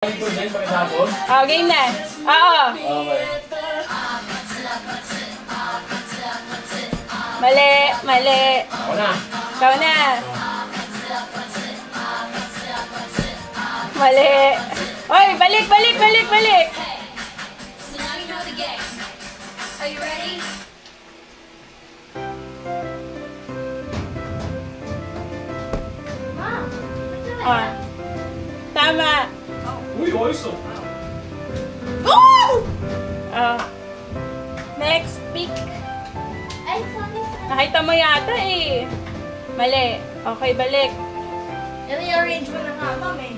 Oh, game na. Oo. Okay. Mali, mali. Ako na. Ikaw na. Mali. Oy, balik, balik, balik, balik. Are you ready? Oh. Tama. Uy, ayos oh. Oh. Next, pick. Ay, sorry. Nakita mo yata eh. Mali. Okay, balik. I-arrange mo na nga, ma'am eh.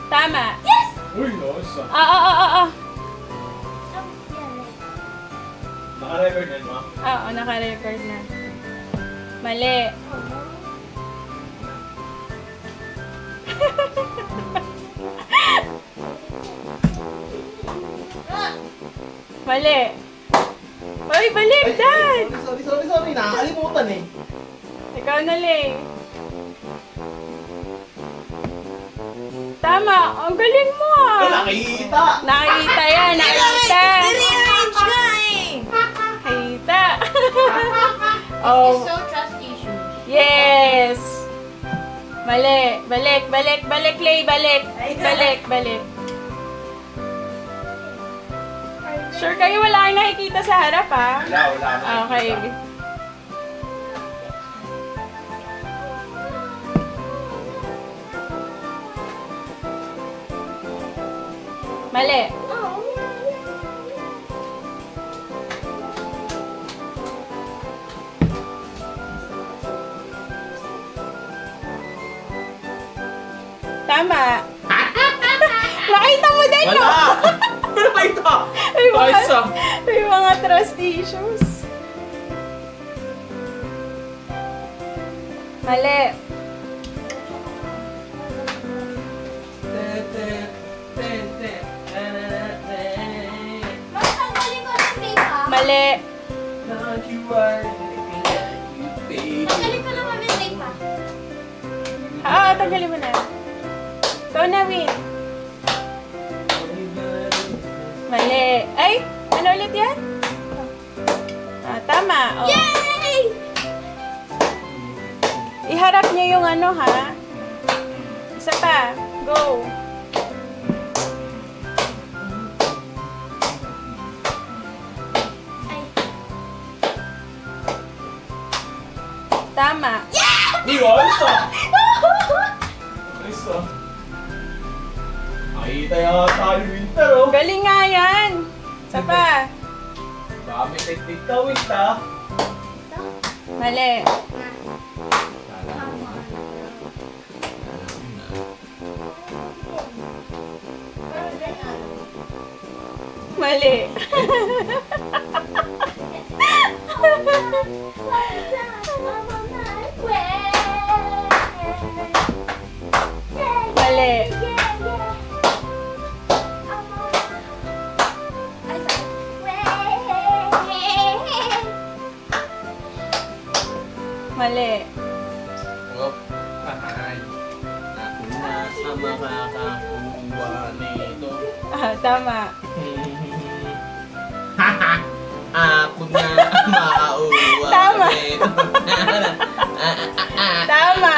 Tama. Yes! Uy, ayos ah. Oo. Naka-record yan, ma? Oo, naka-record na. Mali. Mali. Hoy, balik, Dad! Sorry. Nakakalimutan eh. Ikaw na, Lay. Tama. Ang galing mo ah. Nakita! Nakita yan, nakita. I-arrange nga eh. Nakita. Oh, So, trust issues. yes. Mali. Balik, balik, balik, Lay. Balik. Balik, balik. Sure kayo wala kang nakikita sa harap, ha? Wala na. Okay. Mali. Tama. Nakita mo din, no? Wala! Pero nakita! Ayos ah. May mga trust issues. Mali. Ma'am, tanggalin ko ng tape ha? Mali. Tanggalin ko lang ng tape ha? Ah, tanggalin mo na. Ikaw na, Win. Mali. Ay, ano ulit yan? Ah, tama. Oh. Yay! Iharap niya yung ano, ha? Isa pa. Go. Ay. Tama. Uy, ayos ah. Ayos ah. Nakita yata yung winter oh. Galing nga yan. Isa pa. Dami teknik ka, winter. Mali. Mali. Mali. Mali. Oh, ay. Ako na sa makakakuha nito. Ah, tama. Ako na mauwa Tama. nito. Tama.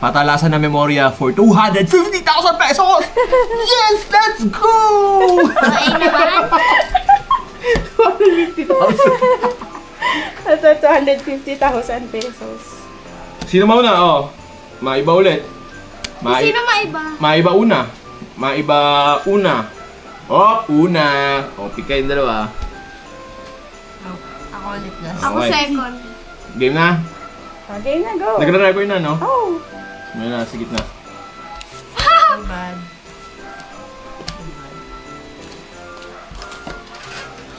Patalasan na memorya for 250,000 pesos! Yes! Let's go! Ay naman. 250,000. Ito, 250,000 pesos. Sino mauna? Oh, maiba ulit. Sino maiba? Maiba una. Maiba una. Oh, una. Oh, pick kayong dalawa. Ako ulit last. Ako second. Game na? Okay na, go. Nagre-record na, no? Oh. Ngayon na, sa gitna. Bad.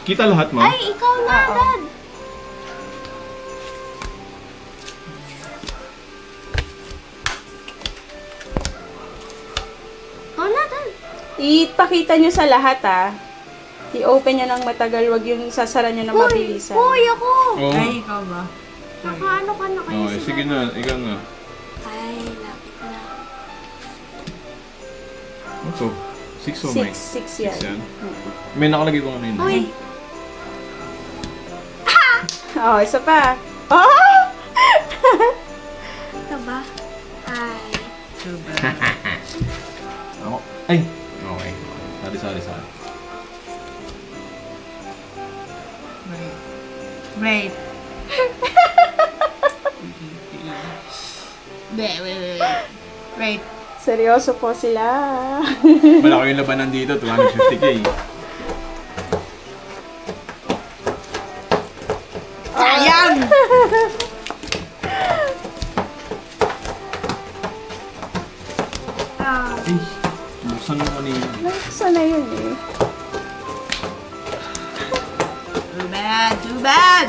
Kita lahat, ma'am? Ay, ikaw na, Oo. Dad. ipakita nyo sa lahat, I-open nyo ng matagal, wag yung sasara nyo na mabilisan. Hoy, ako! Oh. Ay, ikaw ba? Nakaano ka na kayo Okay, sige na. Ikaw na. Ay, lapit na. Ito. 6 o may? 6 yan. 6 yan. May nakalagay ko kanina. Hoy! Oh, isa pa. Oh! Ito ba? Ay. Suba. Ako. Ay! Okay. Sorry. Wait. Wait. Seryoso po sila. Malaki yung labanan dito. 250k. Sayang! Ay! Buksan mo kanina. Sana yun Too bad!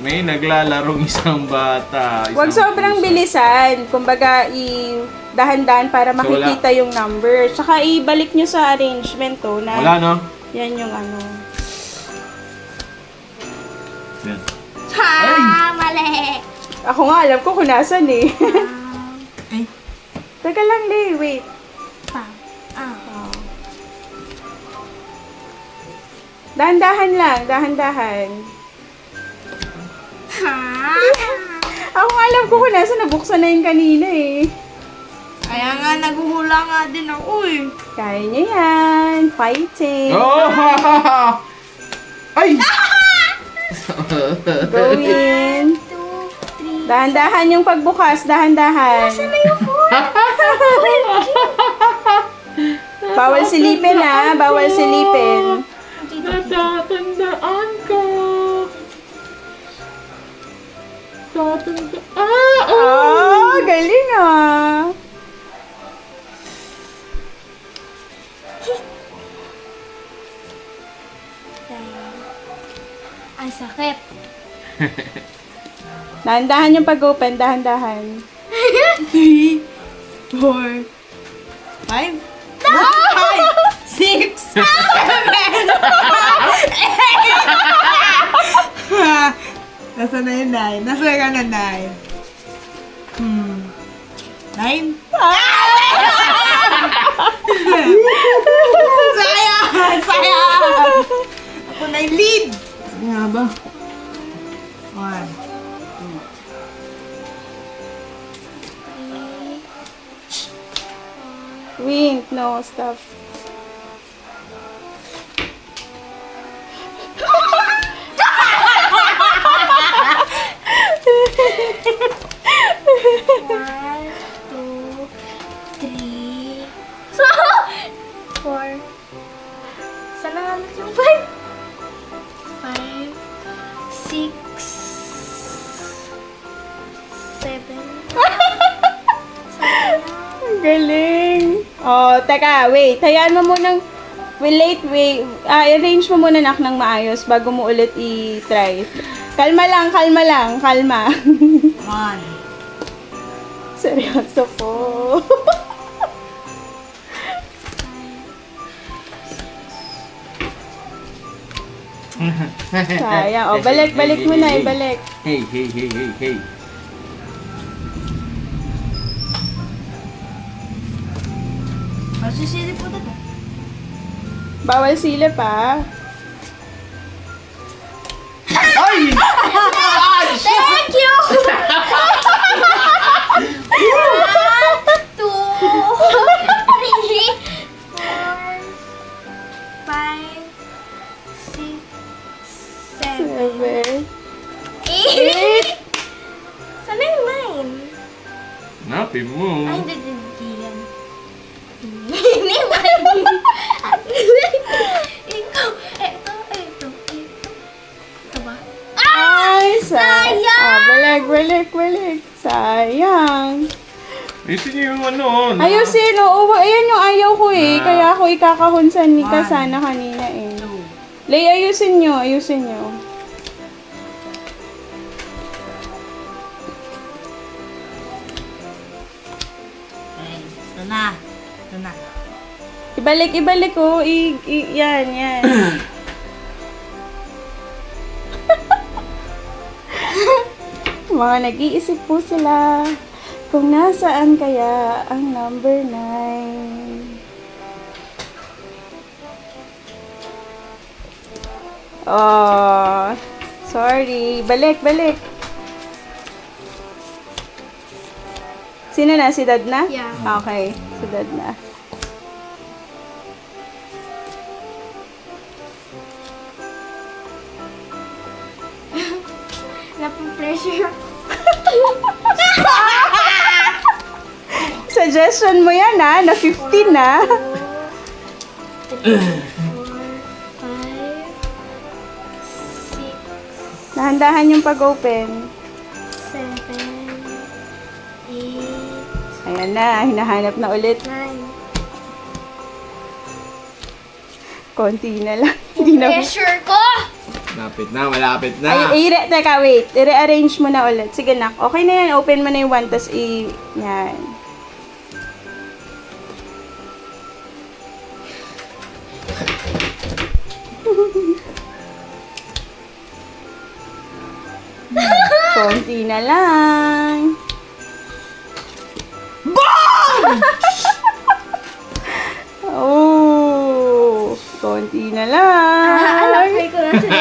May naglalarong isang bata. Huwag sobrang bilisan. Kumbaga, dahan-dahan para So, makikita yung number. Tsaka ibalik nyo sa arrangement na Wala, no? yan yung ano. Yan. Mali! Ako nga alam ko kung nasan Ay. Teka lang, wait. Dahan-dahan lang, dahan-dahan. Ako nga alam ko kung nasa nabuksan na yun kanina Kaya nga, naguhula nga din ako Kaya niya yan. Fighting. Oh! Ay! Go in. 2, 3. Dahan-dahan yung pagbukas, dahan-dahan. Bawal silipin bawal silipin. Natatandaan ka. Galing Ay, sakit. Dahan-dahan yung pag-open, dahan-dahan. 3, 4, 5, 6, 7, 8! Nasa na yung 9? Nasa ka na 9? 9? Sayang! Ako na yung lead! Sige nga ba? 1. Wink, no, stop. One, two, three, 4. Saan na nga yung 5? 5, 6, 7. Ang galing. Oh, teka, wait. Hayaan mo munang, wait. Arrange mo muna ng maayos bago mo ulit i-try. Kalma lang. 1. Seryoso po. Sayang. Oh, balik mo na, ibalik. Hey. Masisili po ito. Bawal silip, Ay! Thank you! 1, 2, 3, 4, 5, 6, 7, 8. Sana yung 9? Napin mo. Ay, hindi yan. Hindi man. Ikaw, ito. Ito ba? Ay, sayang! Balik. Sayang. Ayusin niyo yung ano. Ayusin, oo. Ayan yung ayaw ko Kaya ako ikakahunsan ni ka 1, sana kanina 2. Lay, ayusin nyo. Ito na. Ibalik, oh. Yan. Mga nag-iisip po sila kung nasaan kaya ang number 9. Oh, sorry. Balik. Sino na? Si Dad na? Yeah. Okay, si Dad na. Napo-pressure. Suggestion mo yan, ha? Na 15 na. 3, 4, 5, 6, Nahandahan yung pag-open. 7, 8, Ayan na, hinahanap na ulit. 9. Konti na lang. Hindi na. Pressure ko! Malapit na. Teka, wait. I-rearrange mo na ulit. Sige, nak. Okay na yan. Open mo na yung 1, tas yan. Konti na lang. Oh, konti na lang. Alapay ko na sa 11.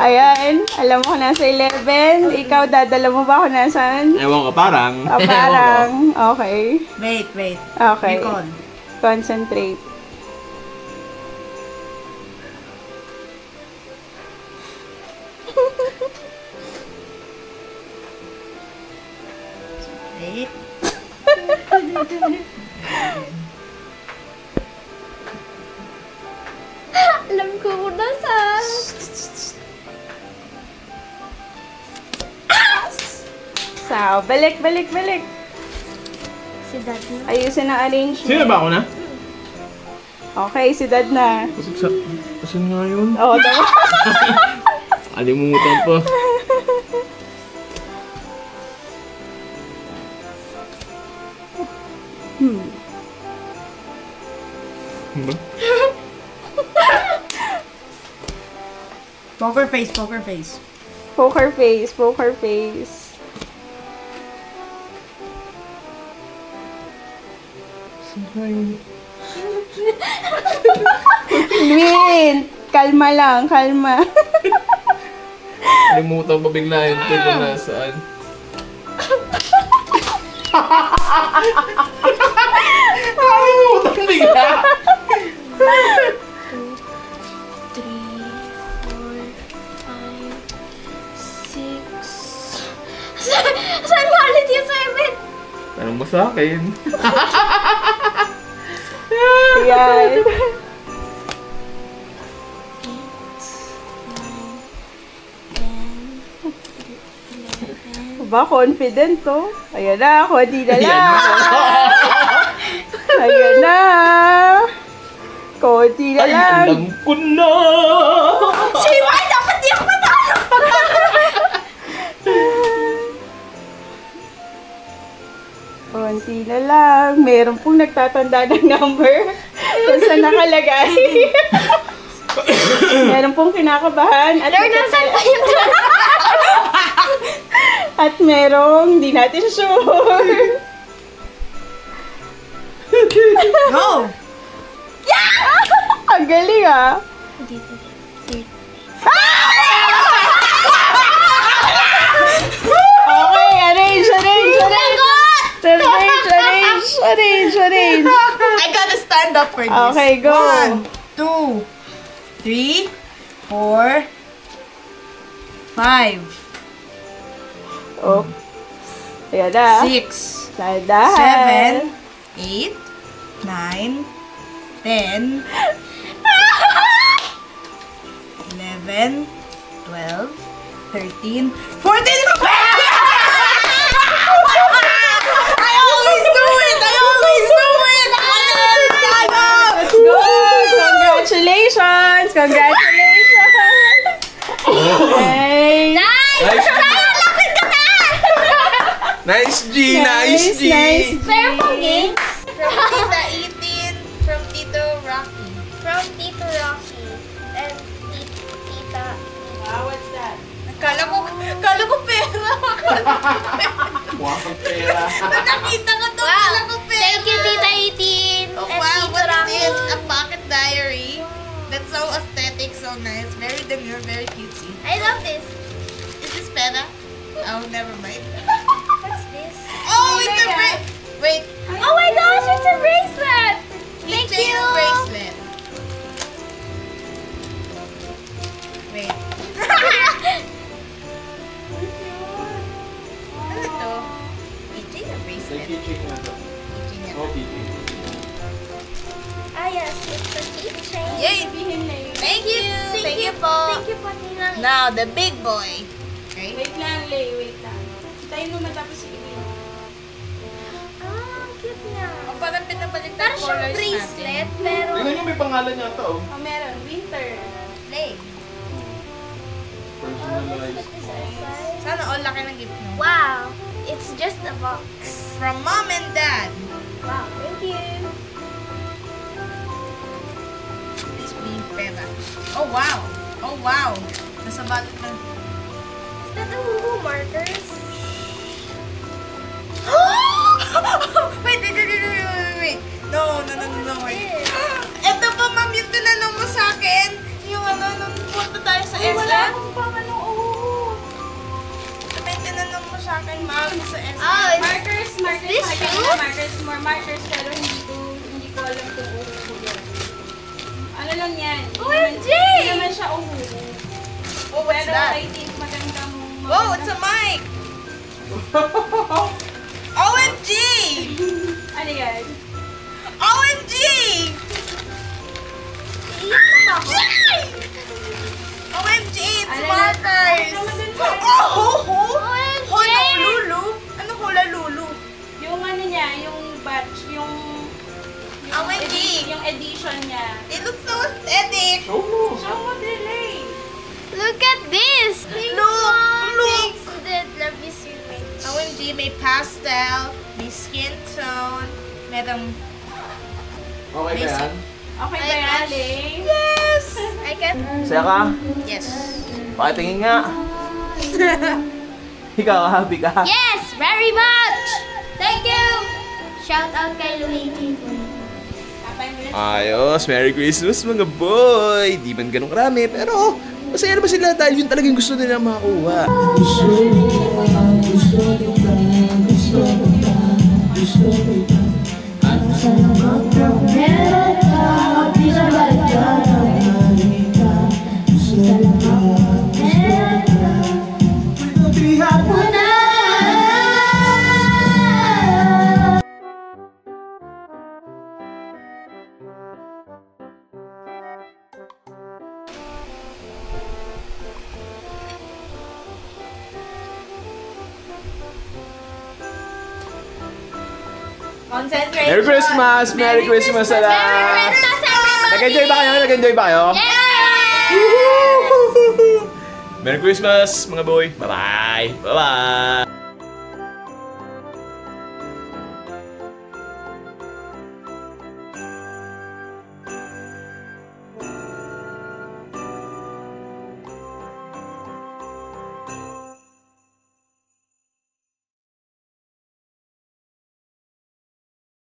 Ayan, alam mo kung nasa 11. Ikaw, dadala mo ba kung nasaan? Ewan ko, parang. Parang. Okay. Wait. Okay. Nicole. Concentrate. Wait. Alam ko kung nasaan. So, balik. Si Dad na. Ayusin ang arrangement. Sino ba ako na? Okay, si Dad na. Asan nga yun? Oo, tama. Alimutan pa. Poker face. Poker face. Asan nga yun? Win! Kalma lang. Alimutan pa bigla yun. Ito nasaan. Alimutan bigla. 3, 4, 5, 6. Saan nga ulit yung 7? Tanong mo sa akin. Ayan. 8, 9, 10, 11. Ba, confident to. Ayan na, konti na lang. Ayan na. Konti na lang. Alam ko na! Why dapat di ako matalo? Konti na lang. Meron pong nagtatanda ng number kung saan nakalagay. Meron pong kinakabahan. Lord, nasan pa yung At merong hindi natin sure. Go! Ang galing, ah. Dito. Okay, arrange. I gotta stand up for this. Okay, go. 1, 2, 3, 4, 5, Oh. Ayan na. 6, Dahan. 7, 8, 9, 10, 11, 12, 13, 14. I always do it! Let's go! Congratulations! Okay. Nice! Lapit ka na! Nice G! Nice. Meron pong games? From Tita 18, from Tito Wakang pera. Nakita ko to. Wow. Thank you, Tita Itin. Oh, and wow, Tito what's Raul. this? A pocket diary. That's so aesthetic, so nice. Very demure, very cutesy. I love this. Is this pera? Oh, never mind. What's this? Oh, it's a wait. Oh my gosh, it's a bracelet. Thank Keychain you. bracelet. Wait. Ano to? Keychain or bracelet? Keychain na to. Keychain yan. Oh, keychain. Ah, yes, it's a keychain. Yay! Sabihin na yun. Thank you! Thank you po. Thank you po, Ninang. Now, the big boy. Okay? Wait lang, Lay. Wait lang. Tayo mo matapos yung ibig. Ah, cute niya. Oh, parang pinabalik na Parang siyang bracelet, pero... Tingnan nyo, may pangalan yata, oh. Oh, meron. Winter. Lay. Personalized. Put this aside. Sana all laki ng gift mo. Wow, it's just a box. From mom and dad. Wow, thank you. This being pera. Oh, wow. Oh, wow. Nasa balot na. Is that the Huhu markers? Wait. No, wait. Yes. Ito pa, ma'am, yung tinanong mo sa akin. Yung ano, nung punta tayo sa Ay, wala SM. akong pamanong. Oo. Ito yung tinanong mo sa akin, ma'am, sa SM. Oh, it's... Markers. this Nakita ko shoes? na markers. More markers, pero hindi ko alam kung uho yan. Ano lang yan? OMG! Hindi naman siya uho. Oh, what's Pero that? I think magandang... Whoa, it's a mic! OMG! Ano yan? OMG! Yay! OMG, it's Ano na- markers! ano naman dun sa- Oh! OMG! Holo Lulu? Ano hula Lulu? Yung ano niya, yung batch, yung OMG! yung edition niya. It looks so aesthetic! Show mo. Show mo, delay. Look at this! Thanks, Look, Mom. look. Thanks, Dad. Love you so much. OMG, may pastel, may skin tone, merong... Okay ba yan? Okay ba Ay, yan, gosh. Lay? Yes! I can... Saya ka? Yes. Pakitingin nga. Ikaw, happy ka? Yes! Very much! Thank you! Shout out kay Luigi. Kapay mo lang. Ayos, Merry Christmas mga boy! Di man ganun karami, pero masaya naman sila dahil yun talagang gusto nila makuha. Concentration! Merry Christmas! Merry Christmas sa Merry lahat! Christmas, everybody! Nag-enjoy ba kayo? Nag-enjoy ba kayo? Yay! Merry Christmas mga boy! Bye-bye! Bye-bye!